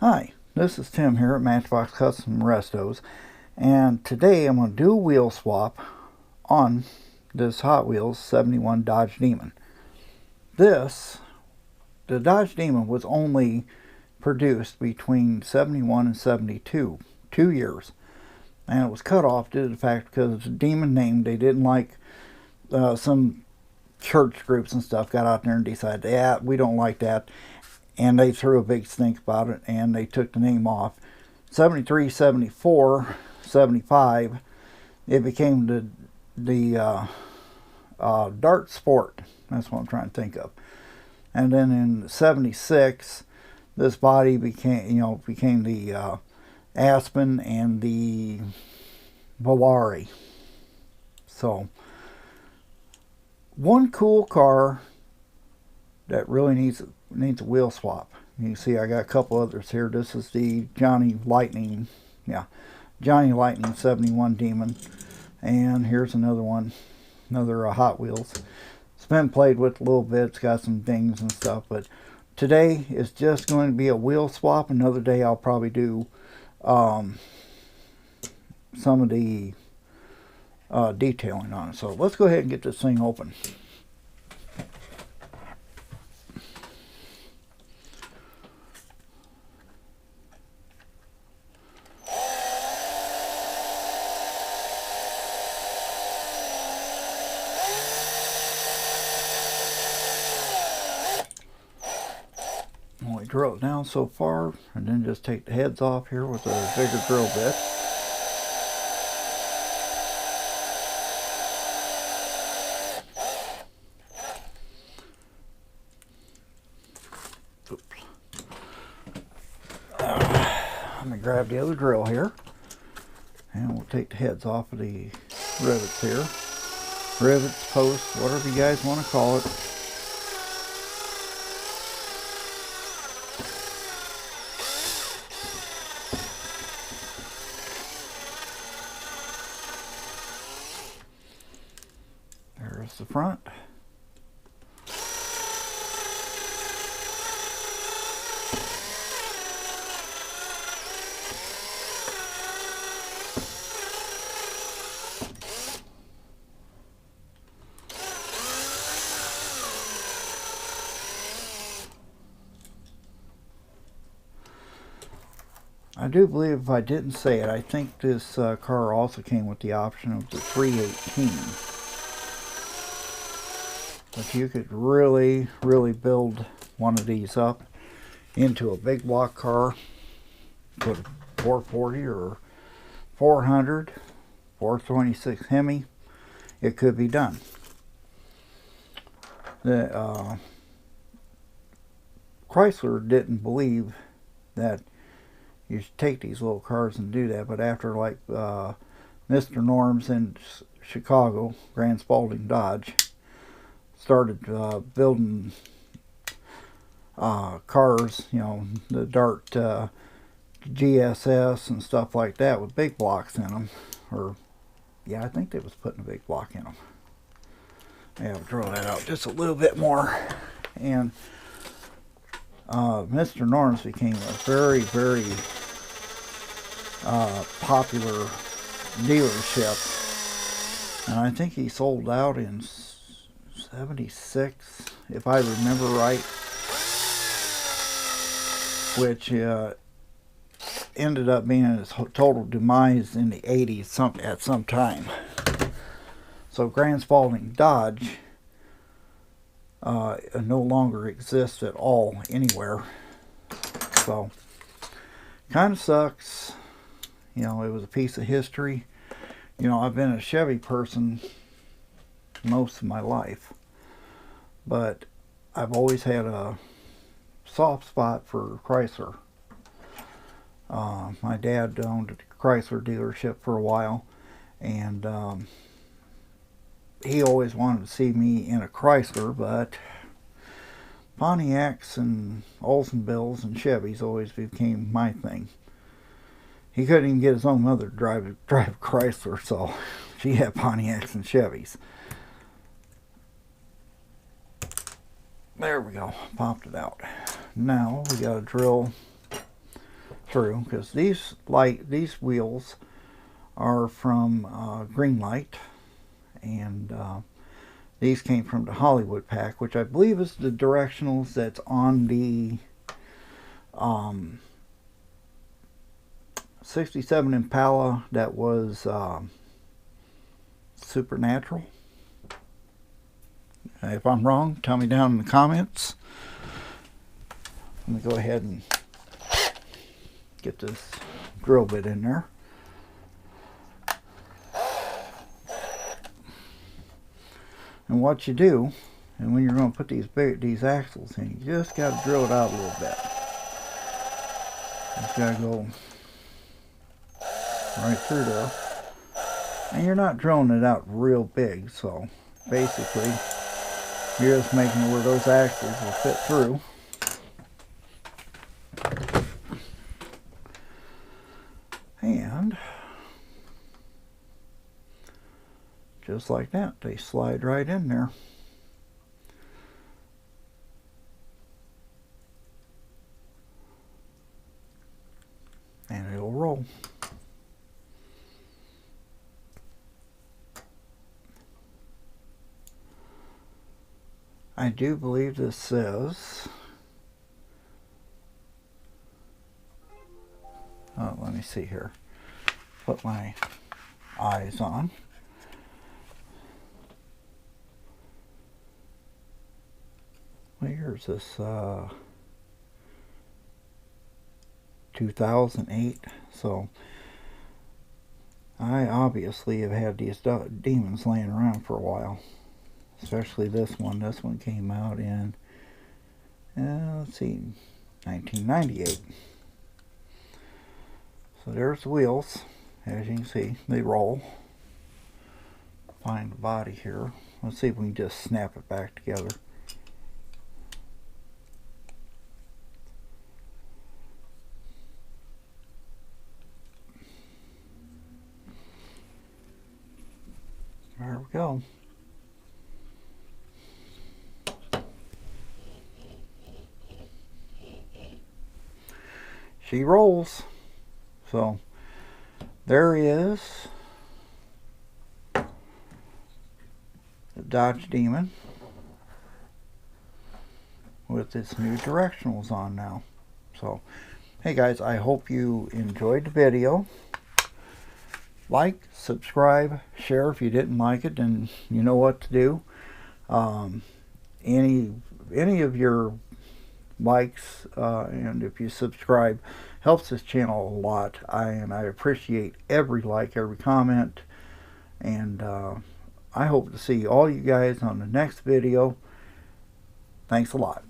Hi, this is Tim here at Matchbox Custom Restos, and today I'm going to do a wheel swap on this Hot Wheels 71 Dodge Demon. The Dodge Demon was only produced between 71 and 72, 2 years, and it was cut off due to the fact because it's a Demon name. They didn't like some church groups and stuff got out there and decided, yeah, we don't like that. And they threw a big stink about it and they took the name off. 73, 74, 75, it became the Dart Sport. That's what I'm trying to think of. And then in 76, this body became the Aspen and the Volare. So one cool car that really needs a wheel swap. You can see I got a couple others here. This is the Johnny Lightning 71 Demon, and here's another one, another Hot Wheels. It's been played with a little bit. It's got some dings and stuff, but today is just going to be a wheel swap. Another day I'll probably do some of the detailing on it. So let's go ahead and get this thing open. We drill it down so far and then just take the heads off here with a bigger drill bit. Oops. Let me grab the other drill here and we'll take the heads off of the rivets here. Rivets, posts, whatever you guys want to call it. There's the front. I do believe, if I didn't say it, I think this car also came with the option of the 318. But you could really build one of these up into a big block car. Put a 440 or 400, 426 Hemi. It could be done. The Chrysler didn't believe that you should take these little cars and do that, but after like Mr. Norms in Chicago, Grand Spalding Dodge, started building cars, the Dart GSS and stuff like that with big blocks in them, or yeah, I think they was putting a big block in them. Yeah, I'll draw that out just a little bit more. And Mr. Norms became a very popular dealership, and I think he sold out in 76, if I remember right, which ended up being his total demise in the 80s at some time. So Grand Spalding Dodge no longer exists at all anywhere. So kind of sucks. It was a piece of history. I've been a Chevy person most of my life, but I've always had a soft spot for Chrysler. My dad owned a Chrysler dealership for a while, and he always wanted to see me in a Chrysler, but Pontiacs and Oldsmobiles and Chevys always became my thing. He couldn't even get his own mother to drive Chrysler, so she had Pontiacs and Chevys. There we go, popped it out. Now we got to drill through, because these wheels are from Greenlight, and these came from the Hollywood pack, which I believe is the directionals that's on the 67 Impala that was Supernatural. If I'm wrong, tell me down in the comments. Let me go ahead and get this drill bit in there. And what you do, and when you're going to put these axles in, you just got to drill it out a little bit. Just got to go right through there. And you're not drilling it out real big, so basically you're just making it where those axles will fit through. And just like that, they slide right in there. And it'll roll. I do believe this says, oh, let me see here. Put my eyes on. What year is this? 2008. So I obviously have had these demons laying around for a while. Especially this one. This one came out in, let's see, 1998. So there's the wheels. As you can see, they roll. Find the body here. Let's see if we can just snap it back together. There we go. She rolls. So there is the Dodge Demon with its new directionals on now. So hey guys, I hope you enjoyed the video. Like, subscribe, share. If you didn't like it, then you know what to do. Any of your likes and if you subscribe helps this channel a lot, and I appreciate every like, every comment, and I hope to see all you guys on the next video. Thanks a lot.